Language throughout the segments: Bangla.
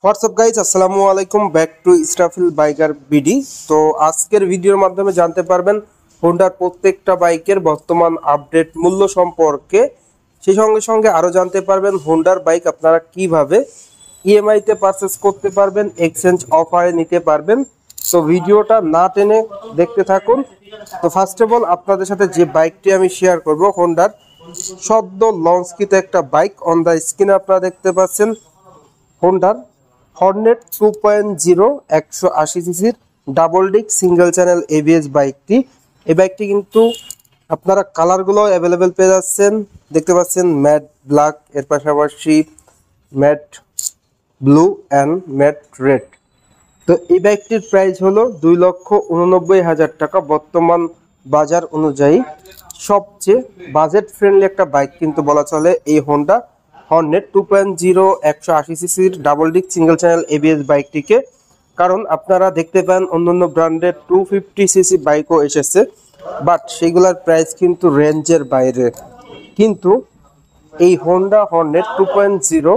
হোয়াটসঅ্যাপ গাইজ, আসসালামু আলাইকুম, back to Israfil biker BD. তো আজকের ভিডিওর মাধ্যমে জানতে পারবেন হোন্ডার প্রত্যেকটা বাইকের বর্তমান আপডেট মূল্য সম্পর্কে। সেই সঙ্গে সঙ্গে আরও জানতে পারবেন হোন্ডার বাইক আপনারা কিভাবে ইএমআইতে পারচেস করতে পারবেন, এক্সচেঞ্জ অফারে নিতে পারবেন। তো ভিডিওটা না টেনে দেখতে থাকুন। তো ফার্স্ট অফ অল আপনাদের সাথে যে বাইকটি আমি শেয়ার করব, হোন্ডার সদ্য লঞ্চকৃত একটা বাইক। অন দ্য স্ক্রিনে আপনারা দেখতে পাচ্ছেন হোন্ডার হর্নেট 2.0 180 সিসির ডাবল ডিক সিঙ্গেল চ্যানেল এবিএস বাইকটি। এই বাইকটি কিন্তু আপনারা কালারগুলো অ্যাভেলেবেল পেয়ে যাচ্ছেন, দেখতে পাচ্ছেন ম্যাট ব্ল্যাক, এর পাশাপাশি matte blue and matte red. তো এই বাইকটির প্রাইস হলো 2,89,000 টাকা। বর্তমান বাজার অনুযায়ী সবচেয়ে বাজেট ফ্রেন্ডলি একটা বাইক কিন্তু বলা চলে এই হোন্ডা হর্নেট 2.0 180 সিসির ডাবল ডিক সিঙ্গেল চ্যানেল এবিএস বাইকটিকে। কারণ আপনারা দেখতে পান অন্যান্য ব্র্যান্ডের 250 সিসি বাইকও এসেছে, বাট সেগুলোর প্রাইস কিন্তু রেঞ্জের বাইরে। কিন্তু এই হোন্ডা হর্নেট 2.0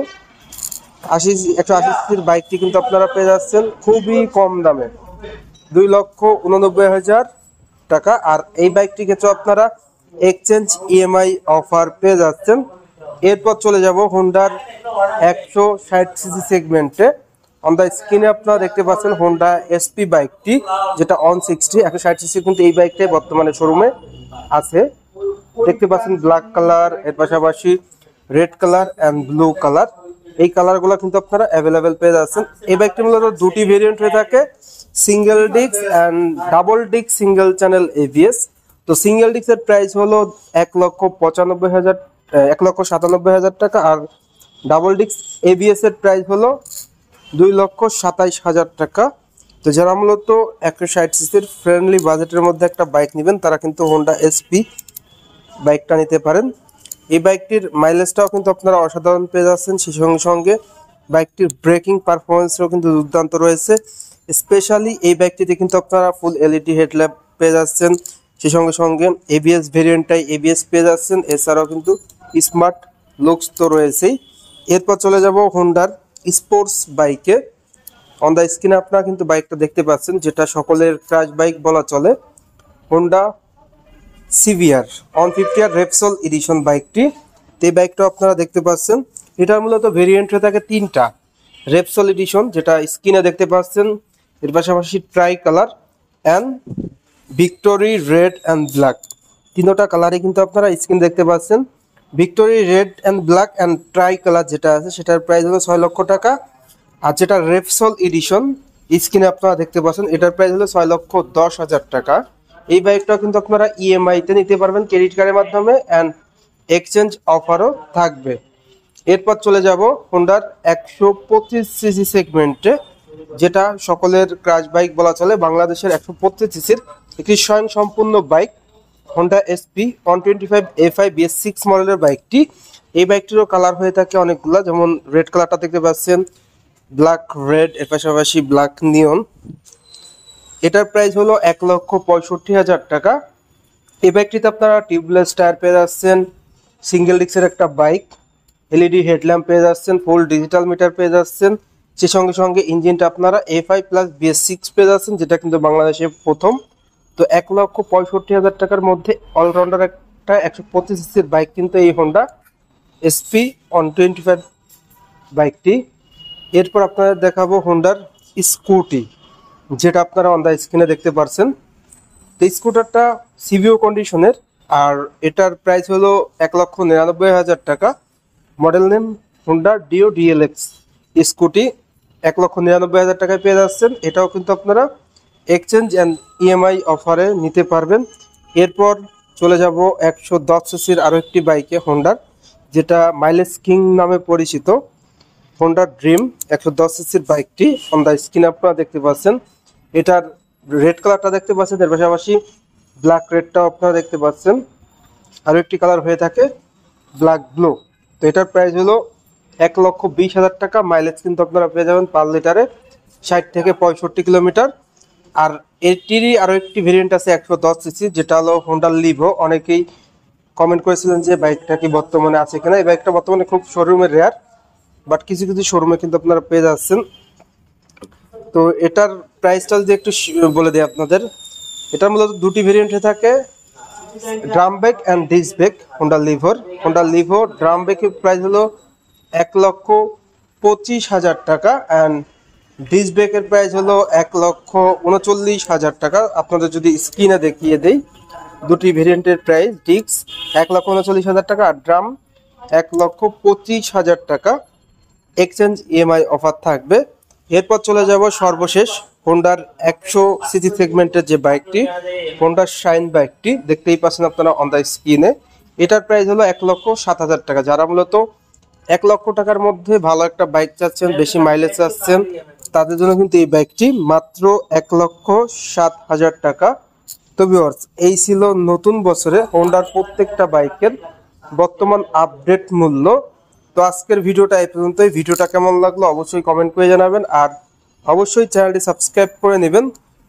180 সিসির বাইকটি কিন্তু আপনারা পেয়ে যাচ্ছেন খুবই কম দামে, 2,89,000 টাকা। আর এই বাইকটি কিন্তু আপনারা এক্সচেঞ্জ ইএমআই অফার পেয়ে যাচ্ছেন। এরপর চলে যাব হোন্ডার 160 সিসি সেগমেন্টে। অন দ্য স্ক্রিনে আপনারা দেখতে পাচ্ছেন হোন্ডা এসপি বাইকটি, যেটা 160 সিসি কিন্তু এই বাইকটাই বর্তমানে শোরুমে আছে। দেখতে পাচ্ছেন ব্ল্যাক কালার, এর পাশাপাশি red colour and blue colour. এই কালারগুলো কিন্তু আপনারা অ্যাভেলেবেল পেয়ে যাচ্ছেন। এই বাইকটি মূলত দুটি ভেরিয়েন্ট হয়ে থাকে, single disc and double disc single channel ABS. তো সিঙ্গেল ডিস্কের প্রাইস হলো 1,97,000 টাকা, আর ডাবল ডিস্ক এবিএস এর প্রাইস হলো 2,27,000 টাকা। তো যারা মূলত 160 সিসির ফ্রেন্ডলি বাজেটের মধ্যে একটা বাইক নেবেন, তারা কিন্তু হোন্ডা এসপি বাইকটা নিতে পারেন। এই বাইকটির মাইলেজটাও কিন্তু আপনারা অসাধারণ পেয়ে যাচ্ছেন। সেই সঙ্গে সঙ্গে বাইকটির ব্রেকিং পারফরমেন্সও কিন্তু দুর্দান্ত রয়েছে। স্পেশালি এই বাইকটিতে কিন্তু আপনারা ফুল এলইডি হেডল্যাম্প পেয়ে যাচ্ছেন। সেই সঙ্গে সঙ্গে এবিএস ভেরিয়েন্টটাই এবিএস পেয়ে যাচ্ছেন। এছাড়াও কিন্তু স্মার্ট লুকস তো রয়েছেই। এরপর চলে যাব হোন্ডার স্পোর্টস বাইকে। অন দ্য স্ক্রিনে আপনারা কিন্তু বাইকটা দেখতে পাচ্ছেন, যেটা সকলের ক্রাশ বাইক বলা চলে, হোন্ডা সিভিআর 150 রেপসল এডিশন বাইকটি। এই বাইকটা আপনারা দেখতে পাচ্ছেন, এটার মূলত ভেরিয়েন্ট হয়ে থাকে তিনটা। রেপসল এডিশন, যেটা স্ক্রিনে দেখতে পাচ্ছেন, এর পাশাপাশি try colour and victory red and black. তিনটা কালারই কিন্তু আপনারা স্ক্রিন দেখতে পাচ্ছেন। Victory red and black and try colour যেটা আছে, সেটার প্রাইস হলো 6 লক্ষ টাকা। আর যেটা রেপসল এডিশন স্ক্রিনে আপনারা দেখতে পাচ্ছেন, এটার প্রাইস হলো 6,10,000 টাকা। এই বাইকটা কিন্তু আপনারা ইএমআইতে নিতে পারবেন ক্রেডিট কার্ডের মাধ্যমে, অ্যান্ড এক্সচেঞ্জ অফারও থাকবে। এরপর চলে যাব হোন্ডার 125 সিসি সেগমেন্টে, যেটা সকলের ক্রাশ বাইক বলা চলে। বাংলাদেশের 125 সিসির একটি স্বয়ং সম্পূর্ণ bike Honda SP 125 FI BS6 মডেলের বাইকটি। এই বাইকটিরও কালার হয়ে থাকে অনেকগুলো, যেমন রেড কালারটা দেখতে পাচ্ছেন, ব্ল্যাক রেড, এর পাশাপাশি ব্ল্যাক নিয়ন। এটার প্রাইস হলো 1,65,000 টাকা। এই বাইকটিতে আপনারা টিউবলেস টায়ার পেয়ে যাচ্ছেন, সিঙ্গেল ডিস্কের একটা বাইক, এলইডি হেডল্যাম্প পেয়ে যাচ্ছেন, ফুল ডিজিটাল মিটার পেয়ে যাচ্ছেন। সে সঙ্গে সঙ্গে ইঞ্জিনটা আপনারা এফআই প্লাস BS6 পেয়ে যাচ্ছেন, যেটা কিন্তু বাংলাদেশে প্রথম। তো 1,65,000 টাকার মধ্যে অলরাউন্ডার একটা 125 সিসির বাইক কিন্তু এই হোন্ডা এসপি 125 বাইকটি। এরপর আপনাদের দেখাবো হোন্ডার স্কুটি, যেটা আপনারা অন দ্য স্ক্রিনে দেখতে পাচ্ছেন। তো স্কুটারটা সিভিও কন্ডিশনের, আর এটার প্রাইস হলো 1,99,000 টাকা। Model name Honda Dio DLX scooty 1,99,000 টাকায় পেয়ে যাচ্ছেন। এটাও কিন্তু আপনারা এক্সচেঞ্জ অ্যান্ড ইএমআই অফারে নিতে পারবেন। এরপর চলে যাব 110 সিসির আরও একটি বাইকে হোন্ডার, যেটা মাইলেজ কিং নামে পরিচিত, হোন্ডা ড্রিম 110 সিসির বাইকটি। অন দ্য স্ক্রিন আপনারা দেখতে পাচ্ছেন, এটার রেড কালারটা দেখতে পাচ্ছেন, এর পাশাপাশি ব্ল্যাক রেডটাও আপনারা দেখতে পাচ্ছেন। আরও একটি কালার হয়ে থাকে ব্ল্যাক ব্লু। তো এটার প্রাইস হলো 1,20,000 টাকা। মাইলেজ কিন্তু আপনারা পেয়ে যাবেন পার লিটারে 60 থেকে 65 কিলোমিটার। আর এটিরই আরও একটি ভেরিয়েন্ট আছে 110 সিসি, যেটা হলো হোন্ডা লিভো। অনেকেই কমেন্ট করেছিলেন যে বাইকটা কি বর্তমানে আছে কিনা। এই বাইকটা বর্তমানে খুব শোরুমে রেয়ার। বাট কিছু কিছু শোরুমে কিন্তু আপনারা পেয়ে যাচ্ছেন। তো এটার প্রাইসটা যদি একটু বলে দিই আপনাদের, এটার মূলত দুটি ভেরিয়েন্টে থাকে, drum brake and disc brake. Honda Livo drum ব্রেকের প্রাইস হলো 1,25,000 টাকা অ্যান্ড ডিস্ক ব্রেকের প্রাইস হলো 1,39,000 টাকা। আপনাদের যদি স্ক্রিনে দেখিয়ে দেই দুটি ভেরিয়েন্টের প্রাইস, ডিস্ক 1,39,000 টাকা আর ড্রাম 1,25,000 টাকা। এক্সচেঞ্জ ইএমআই অফার থাকবে। এরপর চলে যাব সর্বশেষ হোন্ডার 100 সিসি সেগমেন্টের যে বাইকটি, হোন্ডার শাইন বাইকটি দেখতেই পাচ্ছেন আপনারা অন দ্য স্ক্রিনে। এটার প্রাইস হলো 1,07,000 টাকা। যারা মূলত 1 লক্ষ টাকার মধ্যে ভালো একটা বাইক চাচ্ছেন, বেশি মাইলেজ চাচ্ছেন, তাদের জন্য কিন্তু এই বাইকটি মাত্র 1,07,000 টাকা। তো ভিউয়ার্স, এই ছিল নতুন বছরে হোন্ডার প্রত্যেকটা বাইকের বর্তমান আপডেট মূল্য। তো আজকের ভিডিওটা এই পর্যন্তই। ভিডিওটা কেমন লাগলো অবশ্যই কমেন্ট করে জানাবেন আর অবশ্যই চ্যানেলটি সাবস্ক্রাইব করে নেবেন।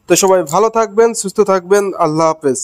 তো সবাই ভালো থাকবেন, সুস্থ থাকবেন, আল্লাহ হাফেজ।